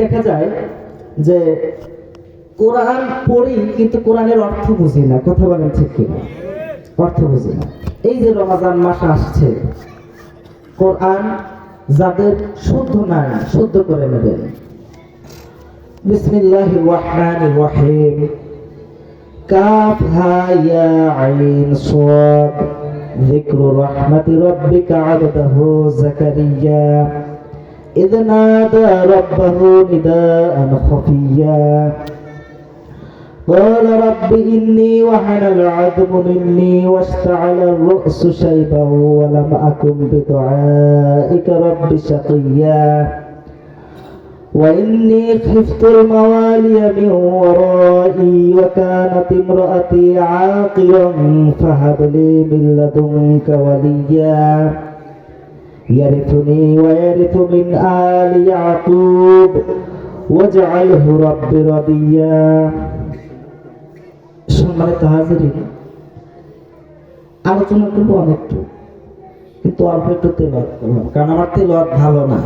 দেখা যায় যে কোরআন পড়ি কিন্তু কোরআনের অর্থ বুঝি না। কথা বলেন ঠিক কিনা? অর্থ বুঝি না। এই যে রমজান মাস আসছে, কোরআন যাদের শুদ্ধ নাই শুদ্ধ করে নেবেন। বিসমিল্লাহির রহমানির রহিম। কাফ হা ইয়া আইন সাদ। যিকরু রাহমাতি রাব্বিকা আবদাহু যাকারিয়া إذ نادى ربه نداء خفيا قال رب إني وهن العظم مني واشتعل الرأس شيبا ولم أكن بدعائك رب شقيا وإني خفت الموالي من ورائي وكانت امرأتي عاقرا فهب لي من لدنك وليا يرثني ويرث من آل يعقوب واجعله رب رضيا। সম্মানিত হাজিরিন, আলোচনা করবো অনেকটু, কিন্তু অল্প একটু তেলাওয়াত করলাম, কারণ আমার তেলাওয়াত ভালো না।